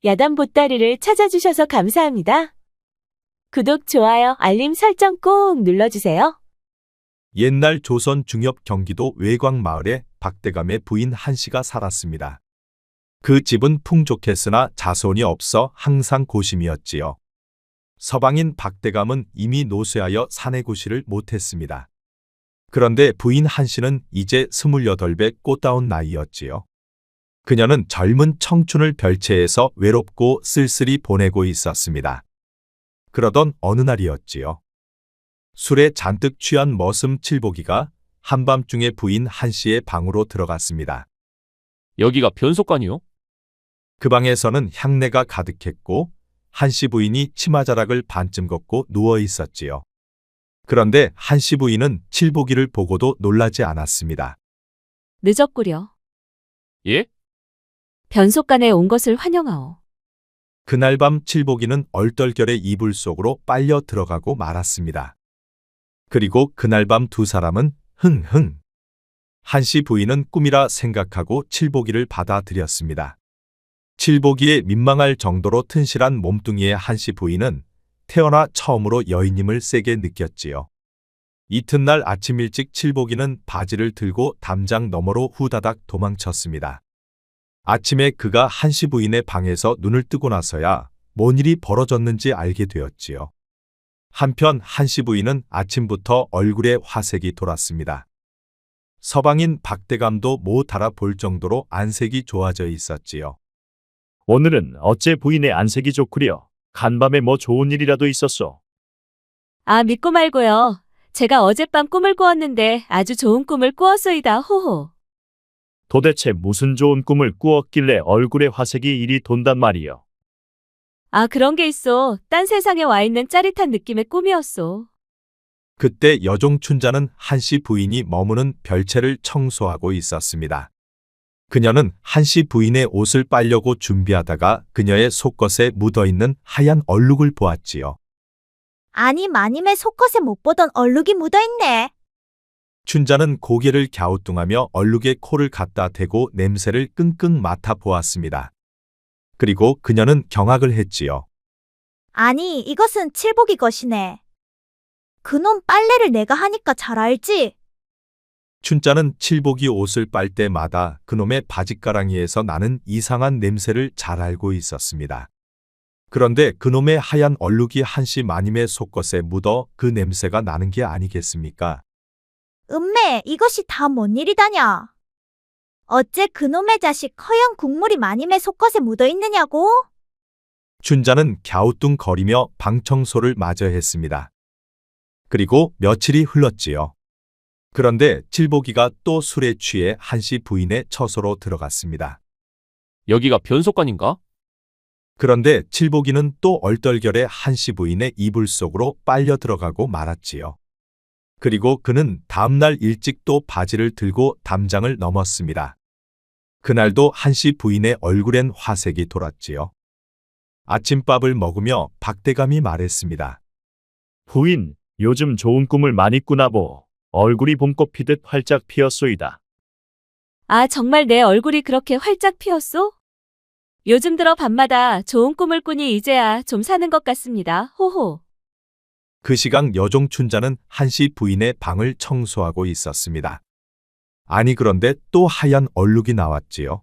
야단 보따리를 찾아주셔서 감사합니다. 구독, 좋아요, 알림 설정 꼭 눌러주세요. 옛날 조선 중엽 경기도 외광 마을에 박대감의 부인 한씨가 살았습니다. 그 집은 풍족했으나 자손이 없어 항상 고심이었지요. 서방인 박대감은 이미 노쇠하여 사내구실을 못했습니다. 그런데 부인 한씨는 이제 28배 꽃다운 나이였지요. 그녀는 젊은 청춘을 별채에서 외롭고 쓸쓸히 보내고 있었습니다. 그러던 어느 날이었지요. 술에 잔뜩 취한 머슴 칠보기가 한밤중에 부인 한씨의 방으로 들어갔습니다. 여기가 변속관이요? 그 방에서는 향내가 가득했고 한씨 부인이 치마자락을 반쯤 걷고 누워 있었지요. 그런데 한씨 부인은 칠보기를 보고도 놀라지 않았습니다. 늦었구려. 예? 변속간에 온 것을 환영하오. 그날 밤 칠보기는 얼떨결에 이불 속으로 빨려 들어가고 말았습니다. 그리고 그날 밤 두 사람은 흥흥. 한씨 부인은 꿈이라 생각하고 칠보기를 받아들였습니다. 칠보기에 민망할 정도로 튼실한 몸뚱이의 한씨 부인은 태어나 처음으로 여인임을 세게 느꼈지요. 이튿날 아침 일찍 칠보기는 바지를 들고 담장 너머로 후다닥 도망쳤습니다. 아침에 그가 한씨 부인의 방에서 눈을 뜨고 나서야 뭔 일이 벌어졌는지 알게 되었지요. 한편 한씨 부인은 아침부터 얼굴에 화색이 돌았습니다. 서방인 박대감도 못 알아볼 정도로 안색이 좋아져 있었지요. 오늘은 어째 부인의 안색이 좋구려. 간밤에 뭐 좋은 일이라도 있었소? 아, 믿고 말고요. 제가 어젯밤 꿈을 꾸었는데 아주 좋은 꿈을 꾸었소이다. 호호. 도대체 무슨 좋은 꿈을 꾸었길래 얼굴에 화색이 이리 돈단 말이요. 아, 그런 게 있어. 딴 세상에 와 있는 짜릿한 느낌의 꿈이었소. 그때 여종 춘자는 한씨 부인이 머무는 별채를 청소하고 있었습니다. 그녀는 한씨 부인의 옷을 빨려고 준비하다가 그녀의 속것에 묻어있는 하얀 얼룩을 보았지요. 아니, 마님의 속것에 못 보던 얼룩이 묻어있네. 춘자는 고개를 갸우뚱하며 얼룩에 코를 갖다 대고 냄새를 끙끙 맡아 보았습니다. 그리고 그녀는 경악을 했지요. 아니, 이것은 칠복이 것이네. 그놈 빨래를 내가 하니까 잘 알지? 춘자는 칠복이 옷을 빨 때마다 그놈의 바짓가랑이에서 나는 이상한 냄새를 잘 알고 있었습니다. 그런데 그놈의 하얀 얼룩이 한씨 마님의 속것에 묻어 그 냄새가 나는 게 아니겠습니까? 음매, 이것이 다 뭔 일이다냐? 어째 그놈의 자식 허연 국물이 마님의 속것에 묻어있느냐고? 춘자는 갸우뚱거리며 방 청소를 마저 했습니다. 그리고 며칠이 흘렀지요. 그런데 칠보기가 또 술에 취해 한씨 부인의 처소로 들어갔습니다. 여기가 변속관인가? 그런데 칠보기는 또 얼떨결에 한씨 부인의 이불 속으로 빨려 들어가고 말았지요. 그리고 그는 다음날 일찍 또 바지를 들고 담장을 넘었습니다. 그날도 한씨 부인의 얼굴엔 화색이 돌았지요. 아침밥을 먹으며 박대감이 말했습니다. 부인, 요즘 좋은 꿈을 많이 꾸나 보. 얼굴이 봄꽃 피듯 활짝 피었소이다. 아, 정말 내 얼굴이 그렇게 활짝 피었소? 요즘 들어 밤마다 좋은 꿈을 꾸니 이제야 좀 사는 것 같습니다. 호호. 그 시각 여종 춘자는 한씨 부인의 방을 청소하고 있었습니다. 아니 그런데 또 하얀 얼룩이 나왔지요.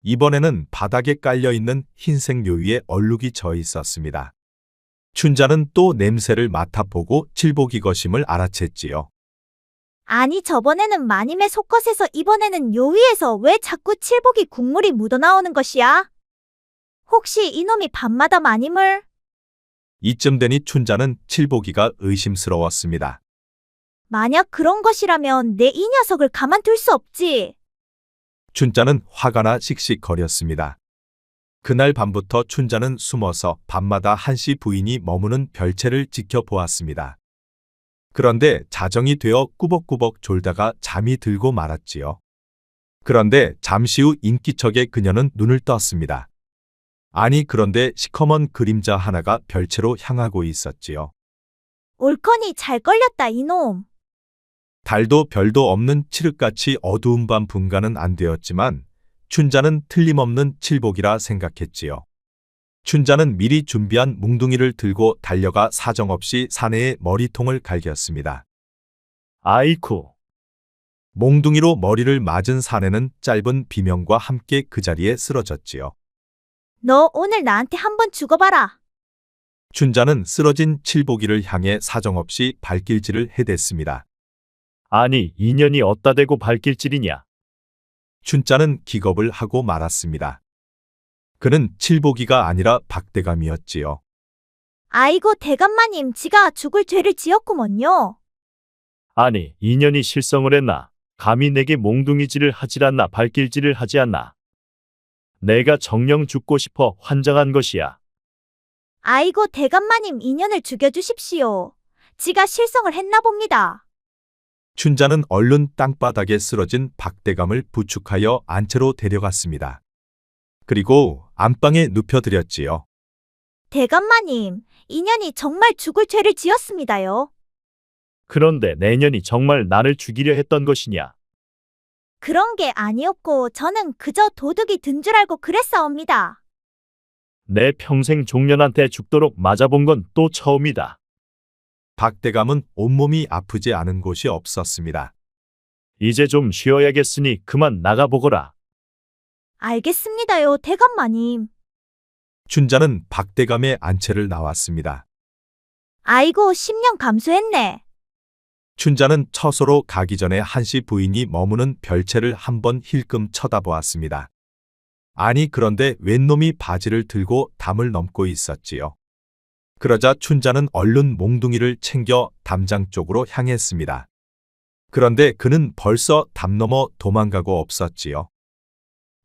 이번에는 바닥에 깔려있는 흰색 묘위에 얼룩이 져 있었습니다. 춘자는 또 냄새를 맡아보고 칠보기 것임을 알아챘지요. 아니, 저번에는 마님의 속것에서 이번에는 요 위에서 왜 자꾸 칠복이 국물이 묻어나오는 것이야? 혹시 이놈이 밤마다 마님을? 이쯤 되니 춘자는 칠보기가 의심스러웠습니다. 만약 그런 것이라면 내 이 녀석을 가만둘 수 없지. 춘자는 화가 나 씩씩거렸습니다. 그날 밤부터 춘자는 숨어서 밤마다 한씨 부인이 머무는 별채를 지켜보았습니다. 그런데 자정이 되어 꾸벅꾸벅 졸다가 잠이 들고 말았지요. 그런데 잠시 후 인기척에 그녀는 눈을 떴습니다. 아니 그런데 시커먼 그림자 하나가 별채로 향하고 있었지요. 옳거니 잘 걸렸다, 이놈. 달도 별도 없는 칠흑같이 어두운 밤 분간은 안 되었지만 춘자는 틀림없는 칠복이라 생각했지요. 춘자는 미리 준비한 뭉둥이를 들고 달려가 사정없이 사내의 머리통을 갈겼습니다. 아이쿠. 몽둥이로 머리를 맞은 사내는 짧은 비명과 함께 그 자리에 쓰러졌지요. 너 오늘 나한테 한번 죽어봐라. 춘자는 쓰러진 칠복이를 향해 사정없이 발길질을 해댔습니다. 아니, 인연이 어따 대고 발길질이냐? 춘자는 기겁을 하고 말았습니다. 그는 칠복이가 아니라 박대감이었지요. 아이고 대감마님 지가 죽을 죄를 지었구먼요. 아니, 인연이 실성을 했나? 감히 내게 몽둥이질을 하질 않나 발길질을 하지 않나? 내가 정녕 죽고 싶어 환장한 것이야. 아이고 대감마님 인연을 죽여주십시오. 지가 실성을 했나 봅니다. 춘자는 얼른 땅바닥에 쓰러진 박대감을 부축하여 안채로 데려갔습니다. 그리고 안방에 눕혀드렸지요. 대감마님, 인연이 정말 죽을 죄를 지었습니다요. 그런데 내년이 정말 나를 죽이려 했던 것이냐? 그런 게 아니었고 저는 그저 도둑이 든 줄 알고 그랬사옵니다. 내 평생 종년한테 죽도록 맞아본 건 또 처음이다. 박대감은 온몸이 아프지 않은 곳이 없었습니다. 이제 좀 쉬어야겠으니 그만 나가보거라. 알겠습니다요, 대감마님. 춘자는 박대감의 안채를 나왔습니다. 아이고 10년 감수했네. 춘자는 처소로 가기 전에 한씨 부인이 머무는 별채를 한번 힐끔 쳐다보았습니다. 아니 그런데 웬 놈이 바지를 들고 담을 넘고 있었지요. 그러자 춘자는 얼른 몽둥이를 챙겨 담장 쪽으로 향했습니다. 그런데 그는 벌써 담 넘어 도망가고 없었지요.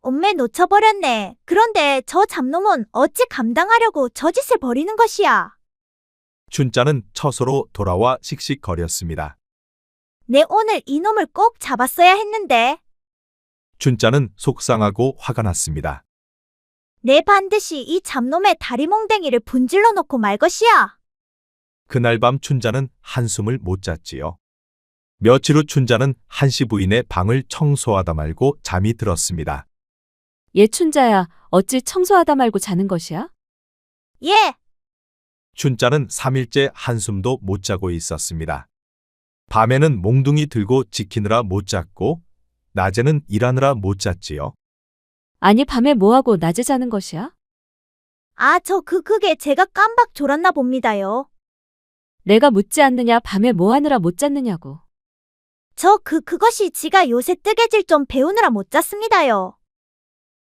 엄매 놓쳐버렸네. 그런데 저 잡놈은 어찌 감당하려고 저 짓을 벌이는 것이야. 춘자는 처소로 돌아와 씩씩거렸습니다. 내 오늘 이놈을 꼭 잡았어야 했는데. 춘자는 속상하고 화가 났습니다. 내 반드시 이 잡놈의 다리몽댕이를 분질러 놓고 말 것이야. 그날 밤 춘자는 한숨을 못 잤지요. 며칠 후 춘자는 한씨 부인의 방을 청소하다 말고 잠이 들었습니다. 얘 춘자야, 어찌 청소하다 말고 자는 것이야? 예, 춘자는 3일째 한숨도 못 자고 있었습니다. 밤에는 몽둥이 들고 지키느라 못 잤고 낮에는 일하느라 못 잤지요. 아니, 밤에 뭐하고 낮에 자는 것이야? 아, 그게 제가 깜박 졸았나 봅니다요. 내가 묻지 않느냐, 밤에 뭐 하느라 못 잤느냐고. 그것이 지가 요새 뜨개질 좀 배우느라 못 잤습니다요.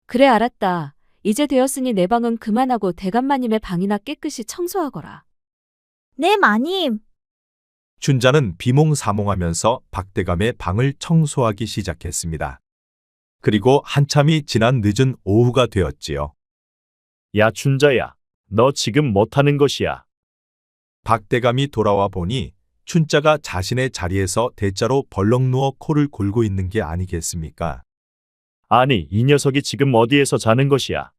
그래, 알았다. 이제 되었으니 내 방은 그만하고 대감마님의 방이나 깨끗이 청소하거라. 네, 마님. 춘자는 비몽사몽하면서 박대감의 방을 청소하기 시작했습니다. 그리고 한참이 지난 늦은 오후가 되었지요. 야, 춘자야. 너 지금 못하는 것이야. 박대감이 돌아와 보니 춘자가 자신의 자리에서 대자로 벌렁 누워 코를 골고 있는 게 아니겠습니까? 아니, 이 녀석이 지금 어디에서 자는 것이야?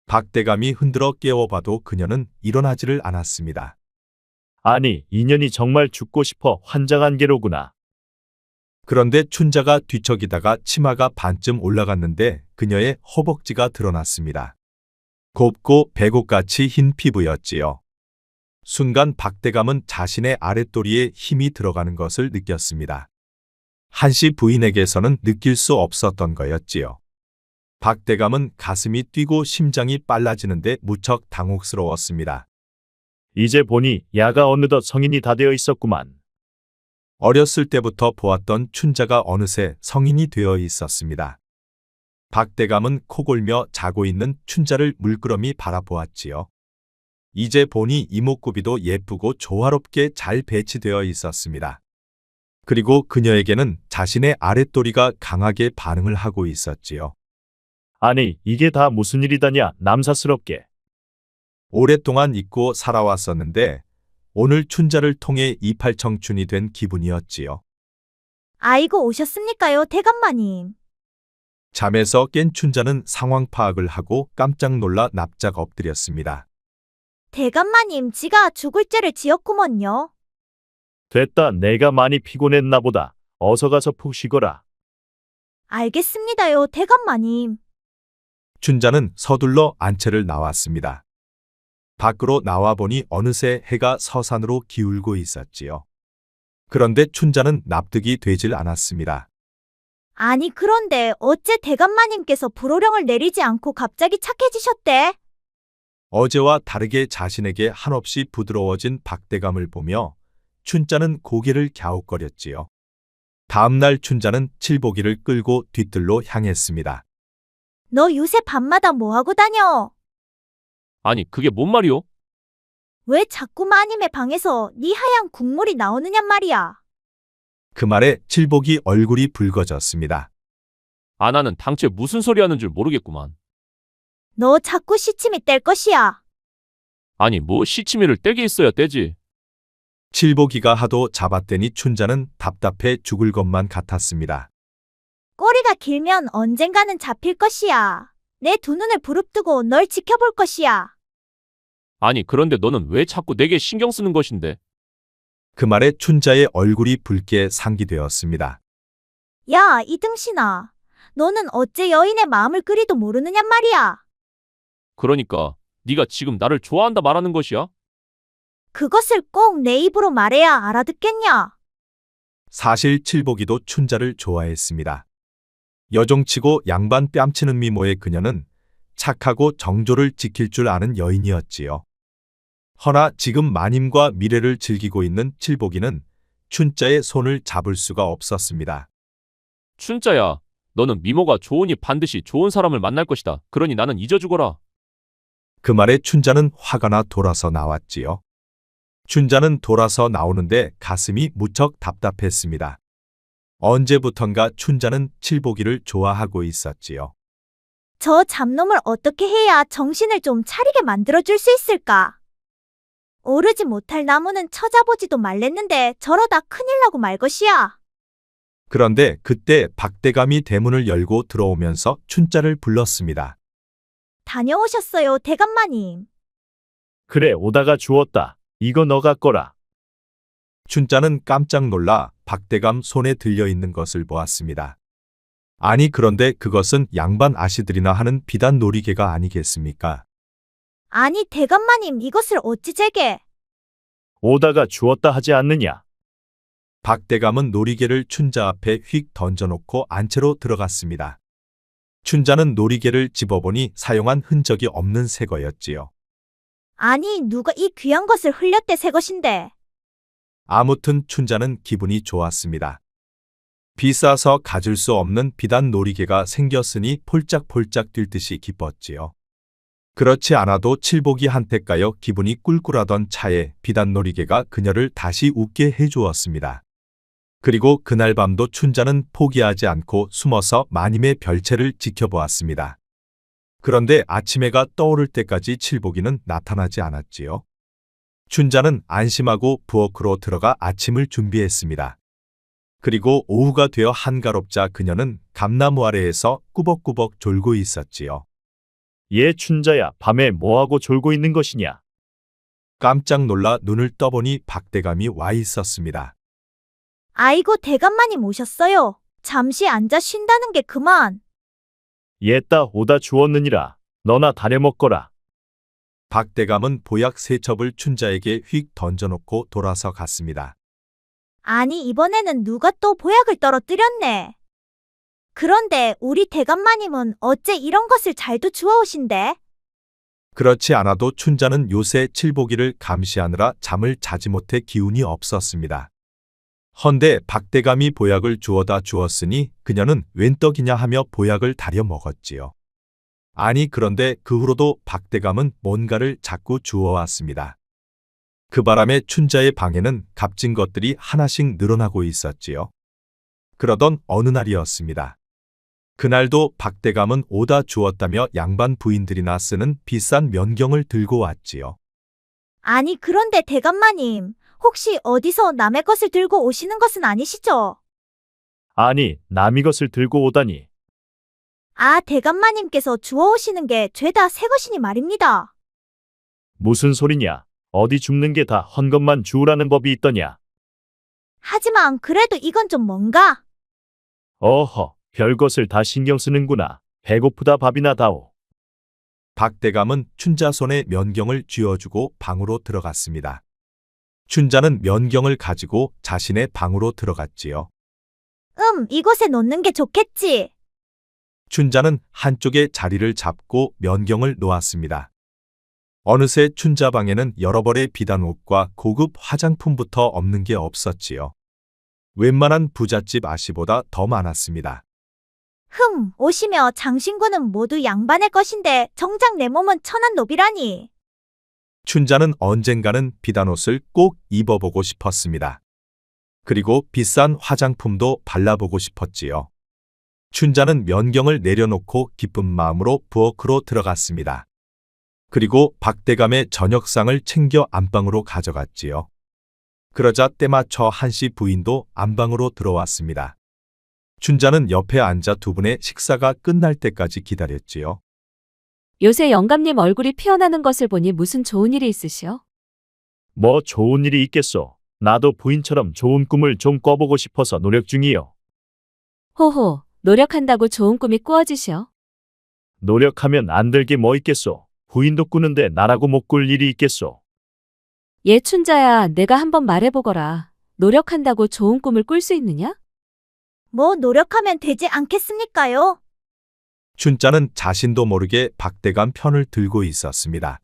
박대감이 흔들어 깨워봐도 그녀는 일어나지를 않았습니다. 아니, 인연이 정말 죽고 싶어 환장한 게로구나. 그런데 춘자가 뒤척이다가 치마가 반쯤 올라갔는데 그녀의 허벅지가 드러났습니다. 곱고 배곡같이 흰 피부였지요. 순간 박대감은 자신의 아랫도리에 힘이 들어가는 것을 느꼈습니다. 한씨 부인에게서는 느낄 수 없었던 거였지요. 박대감은 가슴이 뛰고 심장이 빨라지는데 무척 당혹스러웠습니다. 이제 보니 야가 어느덧 성인이 다 되어 있었구만. 어렸을 때부터 보았던 춘자가 어느새 성인이 되어 있었습니다. 박대감은 코골며 자고 있는 춘자를 물끄러미 바라보았지요. 이제 보니 이목구비도 예쁘고 조화롭게 잘 배치되어 있었습니다. 그리고 그녀에게는 자신의 아랫도리가 강하게 반응을 하고 있었지요. 아니, 이게 다 무슨 일이다냐, 남사스럽게. 오랫동안 잊고 살아왔었는데 오늘 춘자를 통해 이팔청춘이 된 기분이었지요. 아이고 오셨습니까요, 대감마님. 잠에서 깬 춘자는 상황 파악을 하고 깜짝 놀라 납작 엎드렸습니다. 대감마님 지가 죽을 죄를 지었구먼요. 됐다, 내가 많이 피곤했나 보다. 어서 가서 푹 쉬거라. 알겠습니다요, 대감마님. 춘자는 서둘러 안채를 나왔습니다. 밖으로 나와 보니 어느새 해가 서산으로 기울고 있었지요. 그런데 춘자는 납득이 되질 않았습니다. 아니, 그런데 어째 대감마님께서 불호령을 내리지 않고 갑자기 착해지셨대? 어제와 다르게 자신에게 한없이 부드러워진 박대감을 보며 춘자는 고개를 갸웃거렸지요. 다음 날 춘자는 칠보기를 끌고 뒤뜰로 향했습니다. 너 요새 밤마다 뭐하고 다녀? 아니, 그게 뭔 말이오? 왜 자꾸 마님의 방에서 네 하얀 국물이 나오느냔 말이야. 그 말에 칠복이 얼굴이 붉어졌습니다. 아, 나는 당최 무슨 소리 하는 줄 모르겠구만. 너 자꾸 시침이 뗄 것이야. 아니, 뭐 시치미를 떼게 있어야 떼지. 칠보기가 하도 잡았더니 춘자는 답답해 죽을 것만 같았습니다. 꼬리가 길면 언젠가는 잡힐 것이야. 내 두 눈을 부릅뜨고 널 지켜볼 것이야. 아니, 그런데 너는 왜 자꾸 내게 신경 쓰는 것인데? 그 말에 춘자의 얼굴이 붉게 상기되었습니다. 야, 이등신아. 너는 어째 여인의 마음을 끄리도 모르느냔 말이야. 그러니까 네가 지금 나를 좋아한다 말하는 것이야? 그것을 꼭 내 입으로 말해야 알아듣겠냐? 사실 칠보기도 춘자를 좋아했습니다. 여종치고 양반 뺨치는 미모의 그녀는 착하고 정조를 지킬 줄 아는 여인이었지요. 허나 지금 마님과 미래를 즐기고 있는 칠보기는 춘자의 손을 잡을 수가 없었습니다. 춘자야, 너는 미모가 좋으니 반드시 좋은 사람을 만날 것이다. 그러니 나는 잊어주거라. 그 말에 춘자는 화가 나 돌아서 나왔지요. 춘자는 돌아서 나오는데 가슴이 무척 답답했습니다. 언제부턴가 춘자는 칠보기를 좋아하고 있었지요. 저 잡놈을 어떻게 해야 정신을 좀 차리게 만들어줄 수 있을까? 오르지 못할 나무는 쳐다보지도 말랬는데 저러다 큰일 나고 말 것이야. 그런데 그때 박대감이 대문을 열고 들어오면서 춘자를 불렀습니다. 다녀오셨어요, 대감마님. 그래, 오다가 주웠다. 이거 너가 꺼라. 춘자는 깜짝 놀라 박대감 손에 들려있는 것을 보았습니다. 아니 그런데 그것은 양반 아씨들이나 하는 비단 놀이개가 아니겠습니까? 아니, 대감마님 이것을 어찌 제게? 오다가 주웠다 하지 않느냐? 박대감은 놀이개를 춘자 앞에 휙 던져놓고 안채로 들어갔습니다. 춘자는 놀이개를 집어보니 사용한 흔적이 없는 새 거였지요. 아니, 누가 이 귀한 것을 흘렸대 새 것인데. 아무튼 춘자는 기분이 좋았습니다. 비싸서 가질 수 없는 비단 놀이개가 생겼으니 폴짝폴짝 뛸 듯이 기뻤지요. 그렇지 않아도 칠복이 한테 까여 기분이 꿀꿀하던 차에 비단 놀이개가 그녀를 다시 웃게 해주었습니다. 그리고 그날 밤도 춘자는 포기하지 않고 숨어서 마님의 별채를 지켜보았습니다. 그런데 아침해가 떠오를 때까지 칠복이는 나타나지 않았지요. 춘자는 안심하고 부엌으로 들어가 아침을 준비했습니다. 그리고 오후가 되어 한가롭자 그녀는 감나무 아래에서 꾸벅꾸벅 졸고 있었지요. 얘 춘자야, 밤에 뭐하고 졸고 있는 것이냐? 깜짝 놀라 눈을 떠보니 박대감이 와 있었습니다. 아이고, 대감마님 오셨어요. 잠시 앉아 쉰다는 게 그만. 얘따 오다 주웠느니라. 너나 다려 먹거라. 박대감은 보약 세 첩을 춘자에게 휙 던져놓고 돌아서 갔습니다. 아니, 이번에는 누가 또 보약을 떨어뜨렸네. 그런데 우리 대감마님은 어째 이런 것을 잘도 주워오신대? 그렇지 않아도 춘자는 요새 칠보기를 감시하느라 잠을 자지 못해 기운이 없었습니다. 헌데 박대감이 보약을 주워다 주었으니 그녀는 웬 떡이냐 하며 보약을 다려 먹었지요. 아니 그런데 그 후로도 박대감은 뭔가를 자꾸 주워왔습니다. 그 바람에 춘자의 방에는 값진 것들이 하나씩 늘어나고 있었지요. 그러던 어느 날이었습니다. 그날도 박대감은 오다 주었다며 양반 부인들이나 쓰는 비싼 면경을 들고 왔지요. 아니, 그런데 대감마님, 혹시 어디서 남의 것을 들고 오시는 것은 아니시죠? 아니, 남이 것을 들고 오다니. 아, 대감마님께서 주워오시는 게 죄다 새 것이니 말입니다. 무슨 소리냐? 어디 줍는 게 다 헌 것만 주우라는 법이 있더냐? 하지만 그래도 이건 좀 뭔가? 어허, 별것을 다 신경 쓰는구나. 배고프다 밥이나 다오. 박대감은 춘자 손에 면경을 쥐어주고 방으로 들어갔습니다. 춘자는 면경을 가지고 자신의 방으로 들어갔지요. 이곳에 놓는 게 좋겠지. 춘자는 한쪽에 자리를 잡고 면경을 놓았습니다. 어느새 춘자 방에는 여러 벌의 비단옷과 고급 화장품부터 없는 게 없었지요. 웬만한 부잣집 아씨보다 더 많았습니다. 오시며 장신구는 모두 양반의 것인데 정작 내 몸은 천한 노비라니. 춘자는 언젠가는 비단옷을 꼭 입어보고 싶었습니다. 그리고 비싼 화장품도 발라보고 싶었지요. 춘자는 면경을 내려놓고 기쁜 마음으로 부엌으로 들어갔습니다. 그리고 박대감의 저녁상을 챙겨 안방으로 가져갔지요. 그러자 때맞춰 한씨 부인도 안방으로 들어왔습니다. 춘자는 옆에 앉아 두 분의 식사가 끝날 때까지 기다렸지요. 요새 영감님 얼굴이 피어나는 것을 보니 무슨 좋은 일이 있으시오? 뭐 좋은 일이 있겠소. 나도 부인처럼 좋은 꿈을 좀 꿔보고 싶어서 노력 중이요. 호호, 노력한다고 좋은 꿈이 꾸어지시오. 노력하면 안 될 게 뭐 있겠소. 부인도 꾸는데 나라고 못 꿀 일이 있겠소. 얘 춘자야, 내가 한번 말해보거라. 노력한다고 좋은 꿈을 꿀 수 있느냐? 뭐 노력하면 되지 않겠습니까요? 춘자는 자신도 모르게 박대감 편을 들고 있었습니다.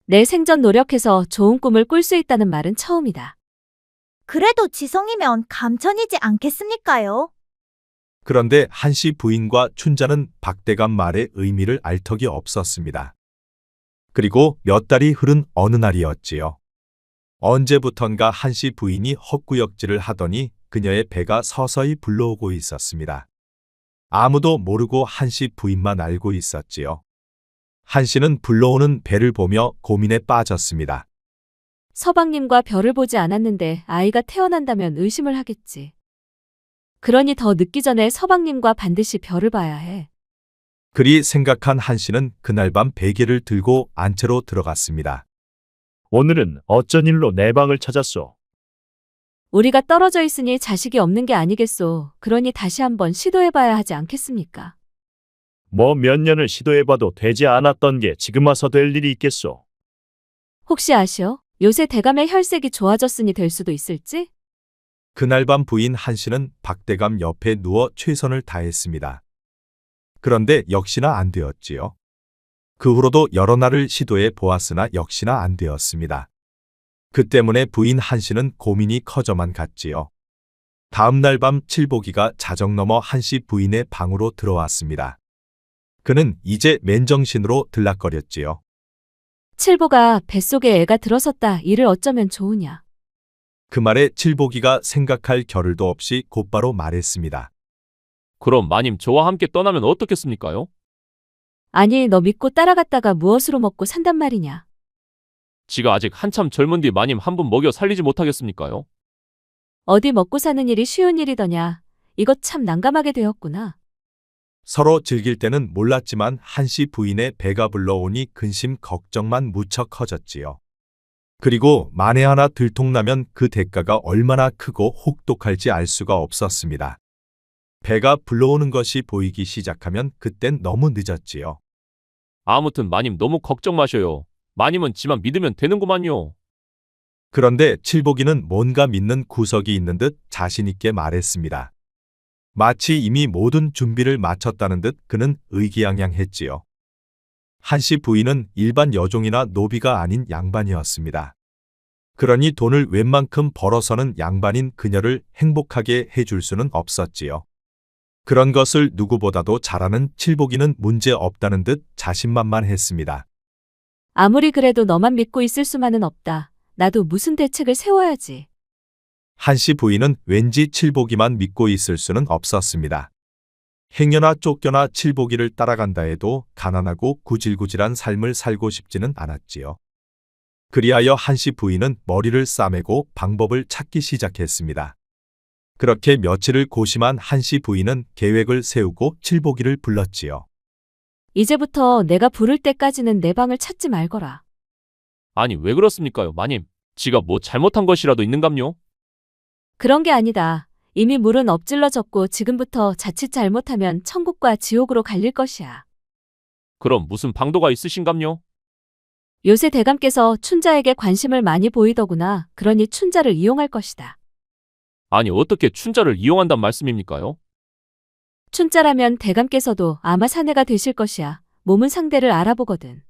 내 생전 노력해서 좋은 꿈을 꿀 수 있다는 말은 처음이다. 그래도 지성이면 감천이지 않겠습니까요? 그런데 한씨 부인과 춘자는 박대감 말의 의미를 알 턱이 없었습니다. 그리고 몇 달이 흐른 어느 날이었지요. 언제부턴가 한씨 부인이 헛구역질을 하더니 그녀의 배가 서서히 불러오고 있었습니다. 아무도 모르고 한씨 부인만 알고 있었지요. 한씨는 불러오는 배를 보며 고민에 빠졌습니다. 서방님과 별을 보지 않았는데 아이가 태어난다면 의심을 하겠지. 그러니 더 늦기 전에 서방님과 반드시 별을 봐야 해. 그리 생각한 한씨는 그날 밤 베개를 들고 안채로 들어갔습니다. 오늘은 어쩐 일로 내 방을 찾았소. 우리가 떨어져 있으니 자식이 없는 게 아니겠소. 그러니 다시 한번 시도해봐야 하지 않겠습니까? 뭐 몇 년을 시도해봐도 되지 않았던 게 지금 와서 될 일이 있겠소. 혹시 아시오? 요새 대감의 혈색이 좋아졌으니 될 수도 있을지? 그날 밤 부인 한씨는 박대감 옆에 누워 최선을 다했습니다. 그런데 역시나 안 되었지요. 그 후로도 여러 날을 시도해 보았으나 역시나 안 되었습니다. 그 때문에 부인 한씨는 고민이 커져만 갔지요. 다음 날 밤 칠복이가 자정 넘어 한씨 부인의 방으로 들어왔습니다. 그는 이제 맨정신으로 들락거렸지요. 칠보가 뱃속에 애가 들어섰다. 이를 어쩌면 좋으냐? 그 말에 칠복이가 생각할 겨를도 없이 곧바로 말했습니다. 그럼 마님 저와 함께 떠나면 어떻겠습니까요? 아니, 너 믿고 따라갔다가 무엇으로 먹고 산단 말이냐? 지가 아직 한참 젊은디 마님 한 분 먹여 살리지 못하겠습니까요? 어디 먹고 사는 일이 쉬운 일이더냐? 이것 참 난감하게 되었구나. 서로 즐길 때는 몰랐지만 한씨 부인의 배가 불러오니 근심 걱정만 무척 커졌지요. 그리고 만에 하나 들통나면 그 대가가 얼마나 크고 혹독할지 알 수가 없었습니다. 배가 불러오는 것이 보이기 시작하면 그땐 너무 늦었지요. 아무튼 마님 너무 걱정 마셔요. 마님은 지만 믿으면 되는구만요. 그런데 칠복이는 뭔가 믿는 구석이 있는 듯 자신 있게 말했습니다. 마치 이미 모든 준비를 마쳤다는 듯 그는 의기양양했지요. 한씨 부인은 일반 여종이나 노비가 아닌 양반이었습니다. 그러니 돈을 웬만큼 벌어서는 양반인 그녀를 행복하게 해줄 수는 없었지요. 그런 것을 누구보다도 잘하는 칠복이는 문제 없다는 듯 자신만만했습니다. 아무리 그래도 너만 믿고 있을 수만은 없다. 나도 무슨 대책을 세워야지. 한씨 부인은 왠지 칠복이만 믿고 있을 수는 없었습니다. 행여나 쫓겨나 칠복이를 따라간다 해도 가난하고 구질구질한 삶을 살고 싶지는 않았지요. 그리하여 한씨 부인은 머리를 싸매고 방법을 찾기 시작했습니다. 그렇게 며칠을 고심한 한씨 부인은 계획을 세우고 칠복이를 불렀지요. 이제부터 내가 부를 때까지는 내 방을 찾지 말거라. 아니 왜 그렇습니까요, 마님? 지가 뭐 잘못한 것이라도 있는감요? 그런 게 아니다. 이미 물은 엎질러졌고 지금부터 자칫 잘못하면 천국과 지옥으로 갈릴 것이야. 그럼 무슨 방도가 있으신감요? 요새 대감께서 춘자에게 관심을 많이 보이더구나. 그러니 춘자를 이용할 것이다. 아니 어떻게 춘자를 이용한단 말씀입니까요? 춘자라면 대감께서도 아마 사내가 되실 것이야. 몸은 상대를 알아보거든.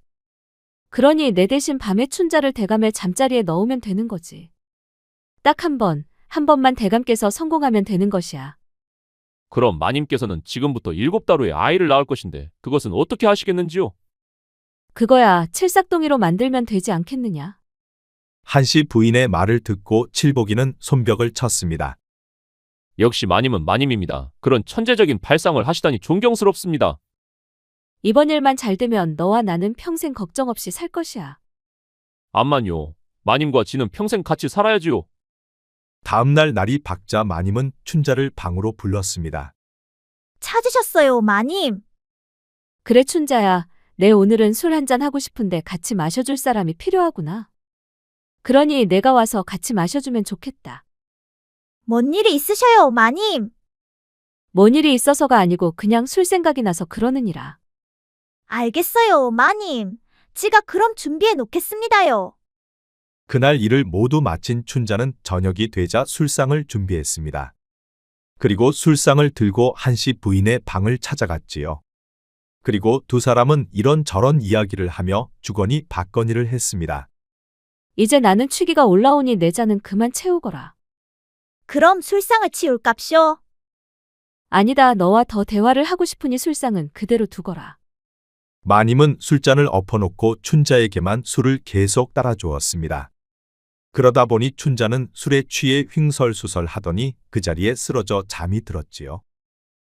그러니 내 대신 밤에 춘자를 대감의 잠자리에 넣으면 되는 거지. 딱 한 번만 대감께서 성공하면 되는 것이야. 그럼 마님께서는 지금부터 7달 후에 아이를 낳을 것인데 그것은 어떻게 하시겠는지요? 그거야 칠삭동이로 만들면 되지 않겠느냐. 한씨 부인의 말을 듣고 칠복이는 손뼉을 쳤습니다. 역시 마님은 마님입니다. 그런 천재적인 발상을 하시다니 존경스럽습니다. 이번 일만 잘 되면 너와 나는 평생 걱정 없이 살 것이야. 암만요. 마님과 지는 평생 같이 살아야지요. 다음 날 날이 밝자 마님은 춘자를 방으로 불렀습니다. 찾으셨어요, 마님. 그래 춘자야. 내 오늘은 술 한잔 하고 싶은데 같이 마셔줄 사람이 필요하구나. 그러니 내가 와서 같이 마셔주면 좋겠다. 뭔 일이 있으셔요, 마님? 뭔 일이 있어서가 아니고 그냥 술 생각이 나서 그러느니라. 알겠어요, 마님. 지가 그럼 준비해 놓겠습니다요. 그날 일을 모두 마친 춘자는 저녁이 되자 술상을 준비했습니다. 그리고 술상을 들고 한씨 부인의 방을 찾아갔지요. 그리고 두 사람은 이런저런 이야기를 하며 주거니 받거니를 했습니다. 이제 나는 취기가 올라오니 내 잔은 그만 채우거라. 그럼 술상을 치울깝쇼. 아니다 너와 더 대화를 하고 싶으니 술상은 그대로 두거라. 마님은 술잔을 엎어놓고 춘자에게만 술을 계속 따라주었습니다. 그러다 보니 춘자는 술에 취해 횡설수설 하더니 그 자리에 쓰러져 잠이 들었지요.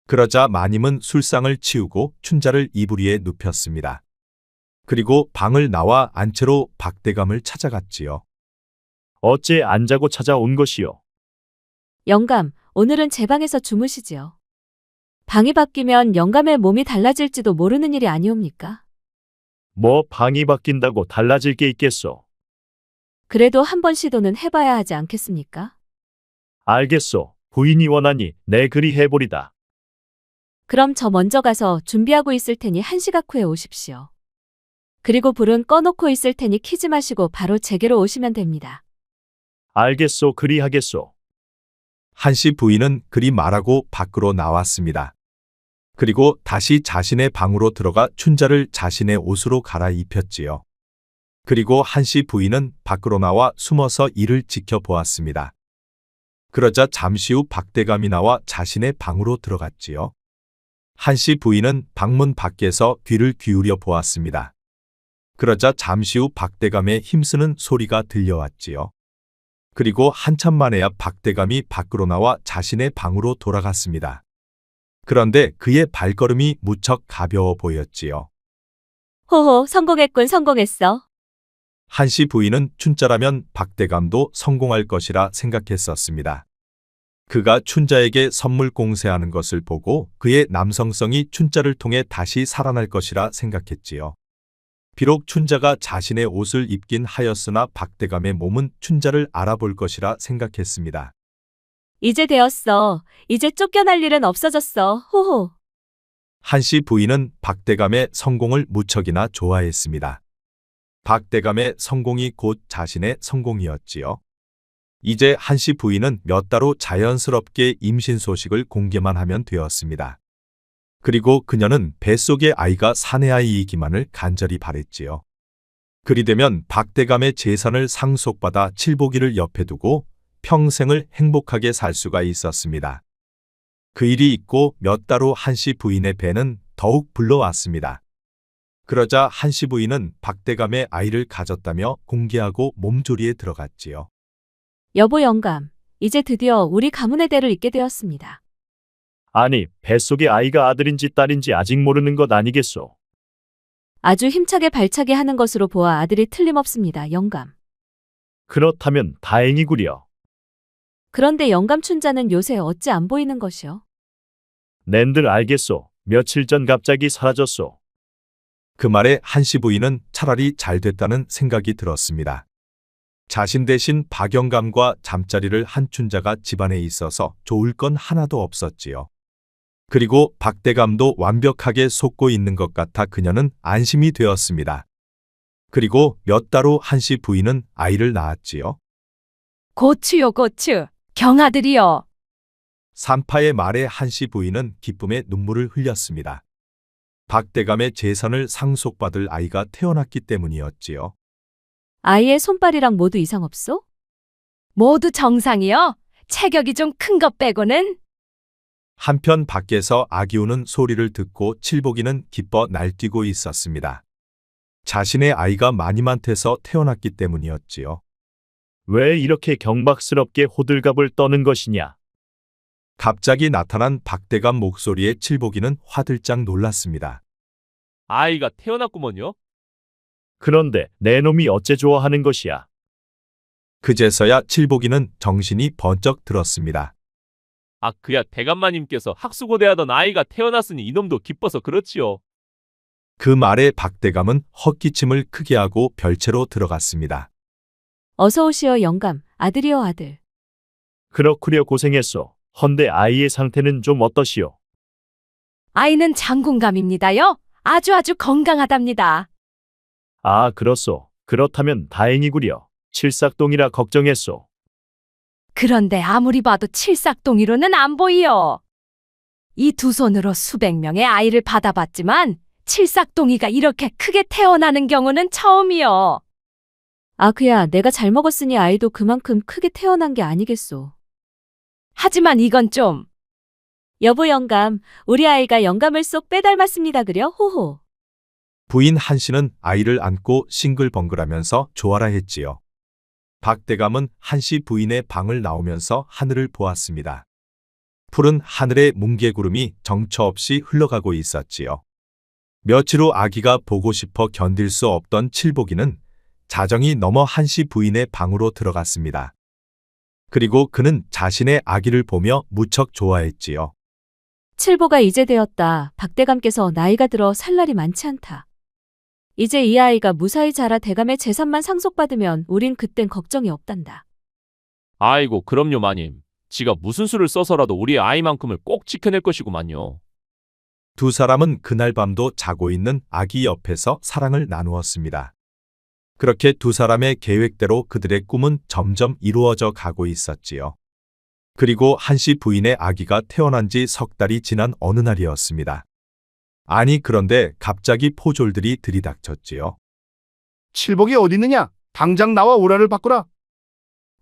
그러자 마님은 술상을 치우고 춘자를 이불 위에 눕혔습니다. 그리고 방을 나와 안채로 박대감을 찾아갔지요. 어째 안 자고 찾아온 것이요? 영감, 오늘은 제 방에서 주무시지요. 방이 바뀌면 영감의 몸이 달라질지도 모르는 일이 아니옵니까? 뭐 방이 바뀐다고 달라질 게 있겠소? 그래도 한 번 시도는 해봐야 하지 않겠습니까? 알겠소. 부인이 원하니 내 그리 해보리다. 그럼 저 먼저 가서 준비하고 있을 테니 1시각 후에 오십시오. 그리고 불은 꺼놓고 있을 테니 키지 마시고 바로 제게로 오시면 됩니다. 알겠소. 그리 하겠소. 한씨 부인은 그리 말하고 밖으로 나왔습니다. 그리고 다시 자신의 방으로 들어가 춘자를 자신의 옷으로 갈아입혔지요. 그리고 한씨 부인은 밖으로 나와 숨어서 이를 지켜보았습니다. 그러자 잠시 후 박대감이 나와 자신의 방으로 들어갔지요. 한씨 부인은 방문 밖에서 귀를 기울여 보았습니다. 그러자 잠시 후 박대감의 힘쓰는 소리가 들려왔지요. 그리고 한참 만에야 박대감이 밖으로 나와 자신의 방으로 돌아갔습니다. 그런데 그의 발걸음이 무척 가벼워 보였지요. 호호, 성공했군, 성공했어. 한씨 부인은 춘자라면 박대감도 성공할 것이라 생각했었습니다. 그가 춘자에게 선물 공세하는 것을 보고 그의 남성성이 춘자를 통해 다시 살아날 것이라 생각했지요. 비록 춘자가 자신의 옷을 입긴 하였으나 박대감의 몸은 춘자를 알아볼 것이라 생각했습니다. 이제 되었어. 이제 쫓겨날 일은 없어졌어. 호호. 한씨 부인은 박대감의 성공을 무척이나 좋아했습니다. 박대감의 성공이 곧 자신의 성공이었지요. 이제 한씨 부인은 몇 달 후 자연스럽게 임신 소식을 공개만 하면 되었습니다. 그리고 그녀는 뱃속의 아이가 사내아이이기만을 간절히 바랬지요. 그리 되면 박대감의 재산을 상속받아 칠복이를 옆에 두고 평생을 행복하게 살 수가 있었습니다. 그 일이 있고 몇 달 후 한씨 부인의 배는 더욱 불러왔습니다. 그러자 한씨 부인은 박대감의 아이를 가졌다며 공개하고 몸조리에 들어갔지요. 여보 영감, 이제 드디어 우리 가문의 대를 잇게 되었습니다. 아니, 뱃속의 아이가 아들인지 딸인지 아직 모르는 것 아니겠소? 아주 힘차게 발차게 하는 것으로 보아 아들이 틀림없습니다, 영감. 그렇다면 다행이구려. 그런데 영감 춘자는 요새 어찌 안 보이는 것이요? 낸들 알겠소. 며칠 전 갑자기 사라졌소. 그 말에 한씨 부인은 차라리 잘 됐다는 생각이 들었습니다. 자신 대신 박영감과 잠자리를 한 춘자가 집안에 있어서 좋을 건 하나도 없었지요. 그리고 박대감도 완벽하게 속고 있는 것 같아 그녀는 안심이 되었습니다. 그리고 몇 달 후 한씨 부인은 아이를 낳았지요. 고추요, 고추. 경아들이요. 산파의 말에 한씨 부인은 기쁨의 눈물을 흘렸습니다. 박대감의 재산을 상속받을 아이가 태어났기 때문이었지요. 아이의 손발이랑 모두 이상 없소? 모두 정상이요. 체격이 좀 큰 것 빼고는. 한편 밖에서 아기 우는 소리를 듣고 칠복이는 기뻐 날뛰고 있었습니다. 자신의 아이가 마님한테서 태어났기 때문이었지요. 왜 이렇게 경박스럽게 호들갑을 떠는 것이냐? 갑자기 나타난 박대감 목소리에 칠복이는 화들짝 놀랐습니다. 아이가 태어났구먼요. 그런데 내 놈이 어째 좋아하는 것이야? 그제서야 칠복이는 정신이 번쩍 들었습니다. 아, 그야 대감마님께서 학수고대하던 아이가 태어났으니 이놈도 기뻐서 그렇지요. 그 말에 박대감은 헛기침을 크게 하고 별채로 들어갔습니다. 어서 오시어 영감, 아들이여 아들. 그렇구려 고생했소. 헌데 아이의 상태는 좀 어떠시오? 아이는 장군감입니다요. 아주 건강하답니다. 아, 그렇소. 그렇다면 다행이구려. 칠삭동이라 걱정했소. 그런데 아무리 봐도 칠삭동이로는 안 보이요. 이 두 손으로 수백 명의 아이를 받아봤지만 칠삭동이가 이렇게 크게 태어나는 경우는 처음이요. 아 그야 내가 잘 먹었으니 아이도 그만큼 크게 태어난 게 아니겠소. 하지만 이건 좀. 여보 영감, 우리 아이가 영감을 쏙 빼닮았습니다 그려 호호. 부인 한씨는 아이를 안고 싱글벙글하면서 좋아라 했지요. 박대감은 한씨 부인의 방을 나오면서 하늘을 보았습니다. 푸른 하늘에 뭉게구름이 정처 없이 흘러가고 있었지요. 며칠 후 아기가 보고 싶어 견딜 수 없던 칠복이는 자정이 넘어 한씨 부인의 방으로 들어갔습니다. 그리고 그는 자신의 아기를 보며 무척 좋아했지요. 칠보가 이제 되었다. 박대감께서 나이가 들어 살 날이 많지 않다. 이제 이 아이가 무사히 자라 대감의 재산만 상속받으면 우린 그땐 걱정이 없단다. 아이고, 그럼요, 마님. 지가 무슨 수를 써서라도 우리 아이만큼을 꼭 지켜낼 것이구만요. 두 사람은 그날 밤도 자고 있는 아기 옆에서 사랑을 나누었습니다. 그렇게 두 사람의 계획대로 그들의 꿈은 점점 이루어져 가고 있었지요. 그리고 한씨 부인의 아기가 태어난 지 석 달이 지난 어느 날이었습니다. 아니 그런데 갑자기 포졸들이 들이닥쳤지요. 칠복이 어디 있느냐? 당장 나와 오라를 바꾸라.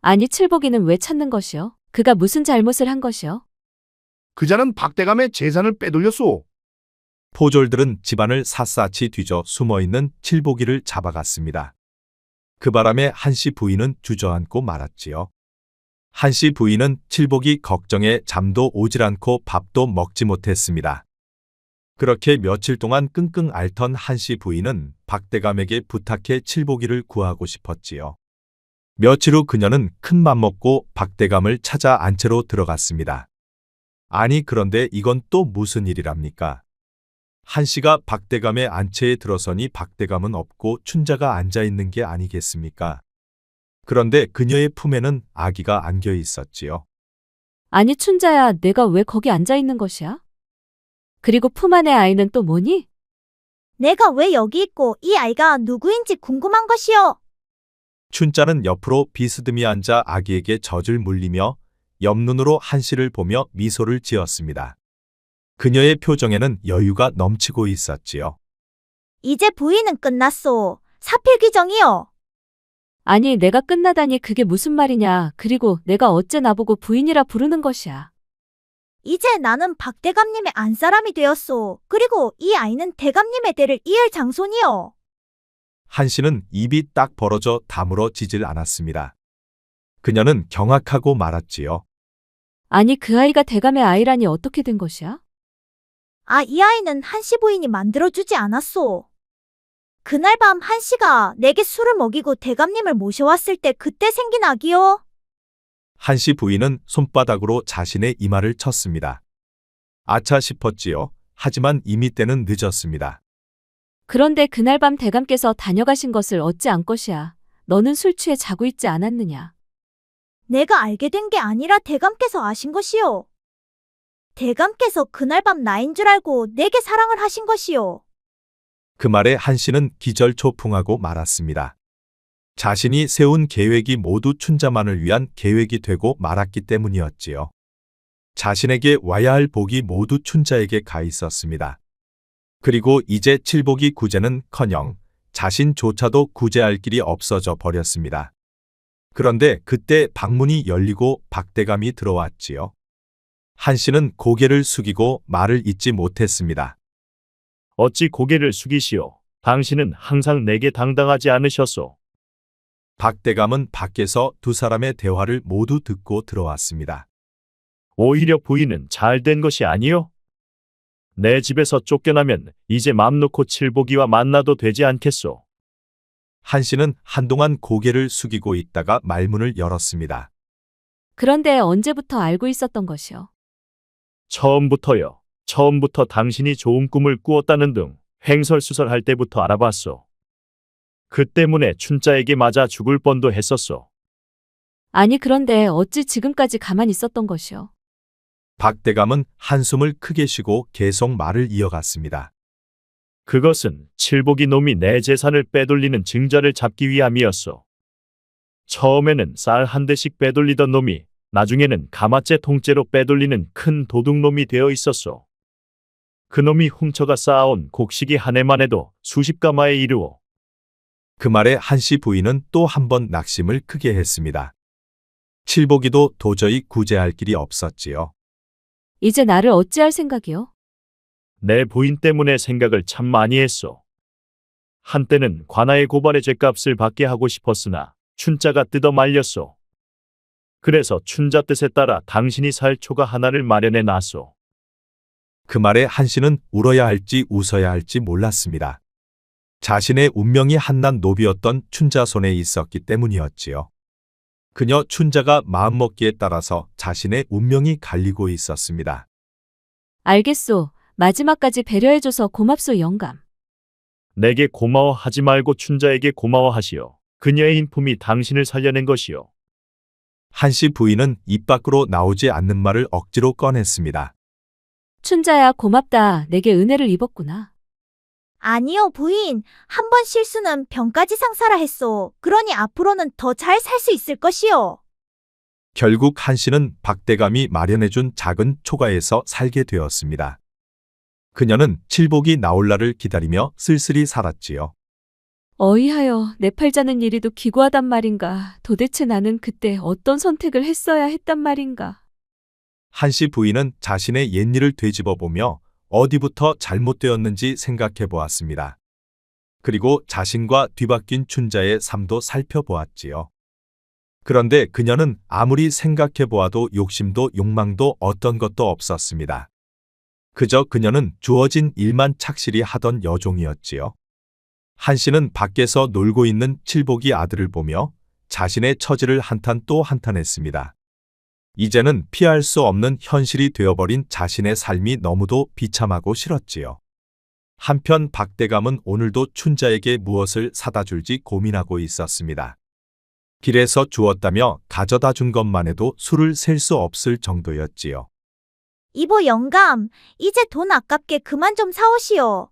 아니 칠복이는 왜 찾는 것이요? 그가 무슨 잘못을 한 것이요? 그자는 박대감의 재산을 빼돌렸소. 포졸들은 집안을 샅샅이 뒤져 숨어있는 칠복이를 잡아갔습니다. 그 바람에 한씨 부인은 주저앉고 말았지요. 한씨 부인은 칠복이 걱정에 잠도 오질 않고 밥도 먹지 못했습니다. 그렇게 며칠 동안 끙끙 앓던 한씨 부인은 박대감에게 부탁해 칠복이를 구하고 싶었지요. 며칠 후 그녀는 큰 맘 먹고 박대감을 찾아 안채로 들어갔습니다. 아니 그런데 이건 또 무슨 일이랍니까? 한씨가 박대감의 안채에 들어서니 박대감은 없고 춘자가 앉아있는 게 아니겠습니까? 그런데 그녀의 품에는 아기가 안겨 있었지요. 아니 춘자야, 내가 왜 거기 앉아 있는 것이야? 그리고 품 안의 아이는 또 뭐니? 내가 왜 여기 있고 이 아이가 누구인지 궁금한 것이요. 춘자는 옆으로 비스듬히 앉아 아기에게 젖을 물리며 옆눈으로 한씨를 보며 미소를 지었습니다. 그녀의 표정에는 여유가 넘치고 있었지요. 이제 부인은 끝났소. 사필귀정이요. 아니 내가 끝나다니 그게 무슨 말이냐. 그리고 내가 어째 나보고 부인이라 부르는 것이야. 이제 나는 박대감님의 안사람이 되었소. 그리고 이 아이는 대감님의 대를 이을 장손이요. 한씨는 입이 딱 벌어져 다물어지질 않았습니다. 그녀는 경악하고 말았지요. 아니 그 아이가 대감의 아이라니 어떻게 된 것이야? 아, 이 아이는 한씨 부인이 만들어주지 않았소. 그날 밤 한씨가 내게 술을 먹이고 대감님을 모셔왔을 때 그때 생긴 아기요. 한씨 부인은 손바닥으로 자신의 이마를 쳤습니다. 아차 싶었지요. 하지만 이미 때는 늦었습니다. 그런데 그날 밤 대감께서 다녀가신 것을 어찌 안 것이야. 너는 술 취해 자고 있지 않았느냐. 내가 알게 된 게 아니라 대감께서 아신 것이요. 대감께서 그날 밤 나인 줄 알고 내게 사랑을 하신 것이요. 그 말에 한 씨는 기절초풍하고 말았습니다. 자신이 세운 계획이 모두 춘자만을 위한 계획이 되고 말았기 때문이었지요. 자신에게 와야 할 복이 모두 춘자에게 가 있었습니다. 그리고 이제 칠복이 구제는커녕 자신조차도 구제할 길이 없어져 버렸습니다. 그런데 그때 방문이 열리고 박대감이 들어왔지요. 한 씨는 고개를 숙이고 말을 잇지 못했습니다. 어찌 고개를 숙이시오. 당신은 항상 내게 당당하지 않으셨소. 박대감은 밖에서 두 사람의 대화를 모두 듣고 들어왔습니다. 오히려 부인은 잘 된 것이 아니요? 내 집에서 쫓겨나면 이제 맘 놓고 칠복이와 만나도 되지 않겠소. 한 씨는 한동안 고개를 숙이고 있다가 말문을 열었습니다. 그런데 언제부터 알고 있었던 것이요? 처음부터요. 처음부터 당신이 좋은 꿈을 꾸었다는 등 횡설수설할 때부터 알아봤소. 그 때문에 춘자에게 맞아 죽을 뻔도 했었소. 아니 그런데 어찌 지금까지 가만히 있었던 것이요? 박대감은 한숨을 크게 쉬고 계속 말을 이어갔습니다. 그것은 칠복이 놈이 내 재산을 빼돌리는 증자를 잡기 위함이었소. 처음에는 쌀 한 대씩 빼돌리던 놈이 나중에는 가마째 통째로 빼돌리는 큰 도둑놈이 되어 있었소. 그놈이 훔쳐가 쌓아온 곡식이 한 해만 해도 수십 가마에 이르오. 그 말에 한 씨 부인은 또 한 번 낙심을 크게 했습니다. 칠복이도 도저히 구제할 길이 없었지요. 이제 나를 어찌할 생각이요? 내 부인 때문에 생각을 참 많이 했소. 한때는 관아의 고발의 죗값을 받게 하고 싶었으나 춘자가 뜯어 말렸소. 그래서 춘자 뜻에 따라 당신이 살 초가 하나를 마련해 놨소. 그 말에 한 씨는 울어야 할지 웃어야 할지 몰랐습니다. 자신의 운명이 한낱 노비였던 춘자 손에 있었기 때문이었지요. 그녀 춘자가 마음먹기에 따라서 자신의 운명이 갈리고 있었습니다. 알겠소. 마지막까지 배려해줘서 고맙소 영감. 내게 고마워하지 말고 춘자에게 고마워하시오. 그녀의 인품이 당신을 살려낸 것이오. 한 씨 부인은 입 밖으로 나오지 않는 말을 억지로 꺼냈습니다. 춘자야 고맙다. 내게 은혜를 입었구나. 아니요, 부인. 한 번 실수는 병까지 상사라 했소. 그러니 앞으로는 더 잘 살 수 있을 것이요. 결국 한 씨는 박대감이 마련해준 작은 초가에서 살게 되었습니다. 그녀는 칠복이 나올 날을 기다리며 쓸쓸히 살았지요. 어이하여 내 팔자는 이리도 기구하단 말인가. 도대체 나는 그때 어떤 선택을 했어야 했단 말인가. 한 씨 부인은 자신의 옛일을 되짚어 보며 어디부터 잘못되었는지 생각해 보았습니다. 그리고 자신과 뒤바뀐 춘자의 삶도 살펴보았지요. 그런데 그녀는 아무리 생각해 보아도 욕심도 욕망도 어떤 것도 없었습니다. 그저 그녀는 주어진 일만 착실히 하던 여종이었지요. 한 씨는 밖에서 놀고 있는 칠복이 아들을 보며 자신의 처지를 한탄 또 한탄했습니다. 이제는 피할 수 없는 현실이 되어버린 자신의 삶이 너무도 비참하고 싫었지요. 한편 박대감은 오늘도 춘자에게 무엇을 사다 줄지 고민하고 있었습니다. 길에서 주었다며 가져다 준 것만 해도 수를 셀 수 없을 정도였지요. 이보 영감, 이제 돈 아깝게 그만 좀 사오시오.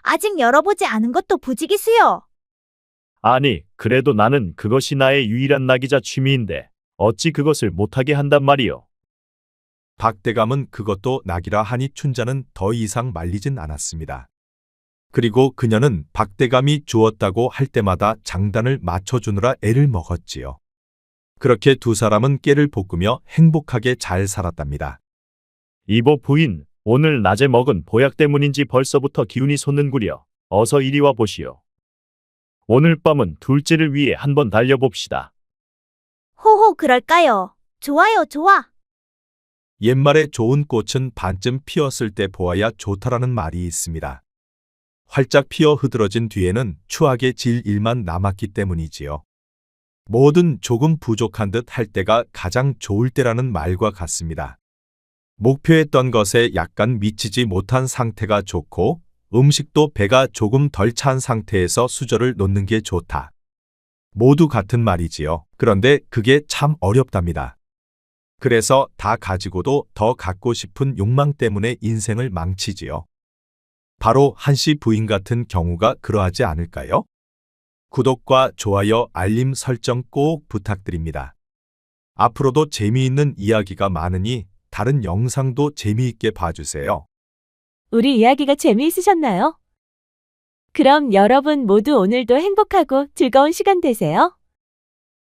아직 열어보지 않은 것도 부지기수요. 아니, 그래도 나는 그것이 나의 유일한 낙이자 취미인데 어찌 그것을 못하게 한단 말이오. 박대감은 그것도 낙이라 하니 춘자는 더 이상 말리진 않았습니다. 그리고 그녀는 박대감이 주었다고 할 때마다 장단을 맞춰주느라 애를 먹었지요. 그렇게 두 사람은 깨를 볶으며 행복하게 잘 살았답니다. 이보 부인, 오늘 낮에 먹은 보약 때문인지 벌써부터 기운이 솟는구려. 어서 이리 와 보시오. 오늘 밤은 둘째를 위해 한번 달려봅시다. 호호, 그럴까요? 좋아요, 좋아. 옛말에 좋은 꽃은 반쯤 피었을 때 보아야 좋다라는 말이 있습니다. 활짝 피어 흐드러진 뒤에는 추하게 질 일만 남았기 때문이지요. 뭐든 조금 부족한 듯 할 때가 가장 좋을 때라는 말과 같습니다. 목표했던 것에 약간 미치지 못한 상태가 좋고 음식도 배가 조금 덜 찬 상태에서 수저를 놓는 게 좋다. 모두 같은 말이지요. 그런데 그게 참 어렵답니다. 그래서 다 가지고도 더 갖고 싶은 욕망 때문에 인생을 망치지요. 바로 한씨 부인 같은 경우가 그러하지 않을까요? 구독과 좋아요, 알림 설정 꼭 부탁드립니다. 앞으로도 재미있는 이야기가 많으니 다른 영상도 재미있게 봐주세요. 우리 이야기가 재미있으셨나요? 그럼 여러분 모두 오늘도 행복하고 즐거운 시간 되세요.